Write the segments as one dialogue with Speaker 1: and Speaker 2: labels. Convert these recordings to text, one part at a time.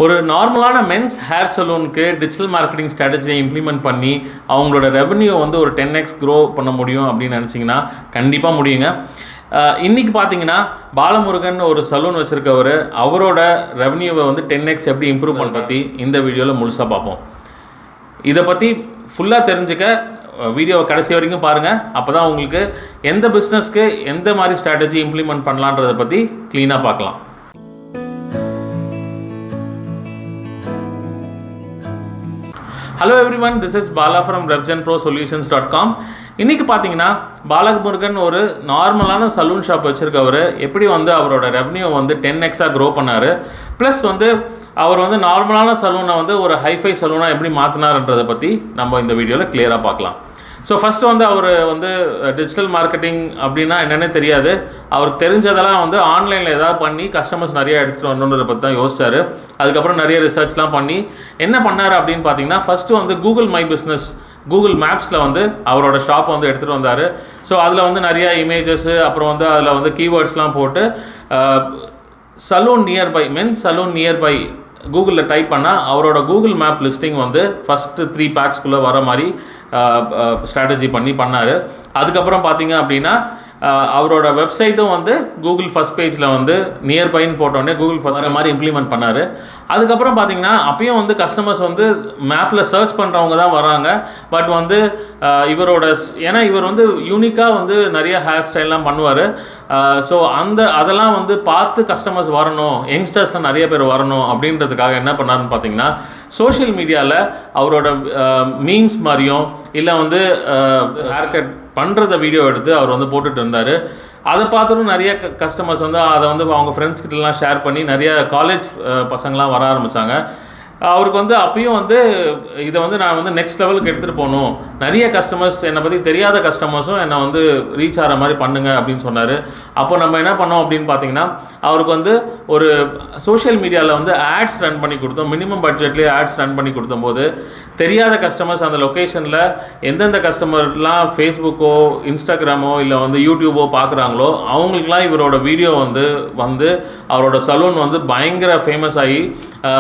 Speaker 1: ஒரு நார்மலான men's hair சலூனுக்கு டிஜிட்டல் மார்க்கெட்டிங் ஸ்ட்ராட்டஜியை இம்ப்ளிமெண்ட் பண்ணி அவங்களோட ரெவன்யூ வந்து ஒரு 10x க்ரோ பண்ண முடியும் அப்படின்னு நினச்சிங்கன்னா கண்டிப்பாக முடியுங்க. இன்றைக்கி பார்த்தீங்கன்னா பாலமுருகன் ஒரு சலூன் வச்சுருக்கவர், அவரோட ரெவன்யூவை வந்து 10x எப்படி இம்ப்ரூவ் பண்ண பற்றி இந்த வீடியோவில் முழுசாக பார்ப்போம். இதை பற்றி ஃபுல்லாக தெரிஞ்சுக்க வீடியோவை கடைசி வரைக்கும் பாருங்கள். அப்போ தான் உங்களுக்கு எந்த பிஸ்னஸ்க்கு எந்த மாதிரி ஸ்ட்ராட்டஜி இம்ப்ளிமெண்ட் பண்ணலான்றதை பற்றி க்ளீனாக பார்க்கலாம். Hello everyone, this is Bala from revgenprosolutions.com. இன்றைக்கி பார்த்தீங்கன்னா பாலமுருகன் ஒரு நார்மலான சலூன் ஷாப் வச்சுருக்கவர் எப்படி வந்து அவரோட ரெவன்யூ வந்து 10x க்ரோ பண்ணார், ப்ளஸ் வந்து அவர் வந்து நார்மலான சலூனை வந்து ஒரு ஹைஃபை சலூனாக எப்படி மாற்றினார்ன்றதை பற்றி நம்ம இந்த வீடியோவில் கிளியராக பார்க்கலாம். ஸோ ஃபஸ்ட்டு வந்து அவர் வந்து டிஜிட்டல் மார்க்கெட்டிங் அப்படின்னா என்னென்னே தெரியாது. அவருக்கு தெரிஞ்சதெல்லாம் வந்து ஆன்லைனில் ஏதாவது பண்ணி கஸ்டமர்ஸ் நிறையா எடுத்துகிட்டு வரணுன்றதை பற்றி தான் யோசிச்சார். அதுக்கப்புறம் நிறைய ரிசர்ச்லாம் பண்ணி என்ன பண்ணார் அப்படின்னு பார்த்தீங்கன்னா, ஃபஸ்ட்டு வந்து கூகுள் மை பிஸ்னஸ், கூகுள் மேப்ஸில் வந்து அவரோட ஷாப்பை வந்து எடுத்துகிட்டு வந்தார். ஸோ அதில் வந்து நிறையா இமேஜஸ்ஸு, அப்புறம் வந்து அதில் வந்து கீவேர்ட்ஸ்லாம் போட்டு salon nearby, men's salon nearby கூகுளில் டைப் பண்ணால் அவரோட கூகுள் மேப் லிஸ்டிங் வந்து ஃபஸ்ட்டு 3 பேக்ஸ்குள்ளே வர மாதிரி ஸ்ட்ராட்டஜி பண்ணார். அதுக்கப்புறம் பார்த்தீங்க அப்படின்னா அவரோட வெப்சைட்டும் வந்து கூகுள் ஃபஸ்ட் பேஜில் வந்து நியர்பைன்னு போட்டோடனே கூகுள் ஃபஸ்ட் மாதிரி இம்ப்ளிமெண்ட் பண்ணார். அதுக்கப்புறம் பார்த்தீங்கன்னா அப்பயும் வந்து கஸ்டமர்ஸ் வந்து மேப்பில் சர்ச் பண்ணுறவங்க தான் வராங்க. பட் வந்து இவரோட, ஏன்னா இவர் வந்து யூனிக்காக வந்து நிறைய ஹேர் ஸ்டைல்லாம் பண்ணுவார். ஸோ அதெல்லாம் வந்து பார்த்து கஸ்டமர்ஸ் வரணும், யங்ஸ்டர்ஸ் நிறைய பேர் வரணும் அப்படின்றதுக்காக என்ன பண்ணாருன்னு பார்த்தீங்கன்னா, சோஷியல் மீடியாவில் அவரோட மீம்ஸ் மாதிரியும் இல்லை வந்து ஹேர் கட் பண்ணுறத வீடியோ எடுத்து அவர் வந்து போட்டுட்டு இருந்தார். அதை பார்த்துட்டும் நிறைய கஸ்டமர்ஸ் வந்து அதை வந்து அவங்க ஃப்ரெண்ட்ஸ்கிட்டலாம் ஷேர் பண்ணி நிறைய காலேஜ் பசங்களாம் வர ஆரம்பித்தாங்க. அவருக்கு வந்து அப்பயும் வந்து இதை வந்து நான் வந்து நெக்ஸ்ட் லெவலுக்கு எடுத்துகிட்டு போகணும், நிறைய கஸ்டமர்ஸ் என்னை பற்றி தெரியாத கஸ்டமர்ஸும் என்னை வந்து ரீச் ஆகிற மாதிரி பண்ணுங்க அப்படின்னு சொன்னார். அப்போ நம்ம என்ன பண்ணோம் அப்படின்னு பார்த்தீங்கன்னா, அவருக்கு வந்து ஒரு சோஷியல் மீடியாவில் வந்து ஆட்ஸ் ரன் பண்ணி கொடுத்தோம். மினிமம் பட்ஜெட்லேயே ஆட்ஸ் ரன் பண்ணி கொடுத்தம்போது தெரியாத கஸ்டமர்ஸ் அந்த லொக்கேஷனில் எந்தெந்த கஸ்டமர்லாம் ஃபேஸ்புக்கோ இன்ஸ்டாகிராமோ இல்லை வந்து யூடியூபோ பார்க்குறாங்களோ அவங்களுக்குலாம் இவரோட வீடியோ வந்து அவரோட சலூன் வந்து பயங்கர ஃபேமஸ் ஆகி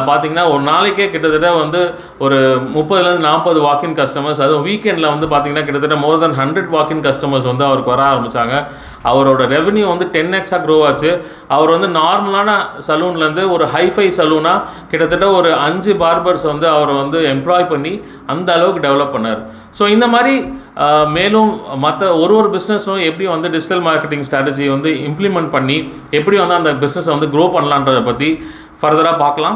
Speaker 1: பார்த்திங்கன்னா ஒரு நாளைக்கே கிட்டத்தட்ட வந்து ஒரு 30-40 வாக்கின் கஸ்டமர்ஸ், அதுவும் வீக்கெண்டில் வந்து பார்த்திங்கன்னா கிட்டத்தட்ட மோர் தென் 100 வாக்கின் கஸ்டமர்ஸ் வந்து அவருக்கு வர ஆரம்பித்தாங்க. அவரோட ரெவன்யூ வந்து 10x க்ரோ ஆச்சு. அவர் வந்து நார்மலான சலூன்லேருந்து ஒரு ஹைஃபை சலூனாக கிட்டத்தட்ட ஒரு 5 பார்பர்ஸ் வந்து அவரை வந்து எம்ப்ளாய் பண்ணி அந்த அளவுக்கு டெவலப் பண்ணார். ஸோ இந்த மாதிரி மேலும் மற்ற ஒரு பிஸ்னஸும் எப்படி வந்து டிஜிட்டல் மார்க்கெட்டிங் ஸ்ட்ராட்டஜி வந்து இம்ப்ளிமெண்ட் பண்ணி எப்படி வந்து அந்த பிஸ்னஸை வந்து க்ரோ பண்ணலான்றதை பற்றி ஃபர்தராக பார்க்கலாம்.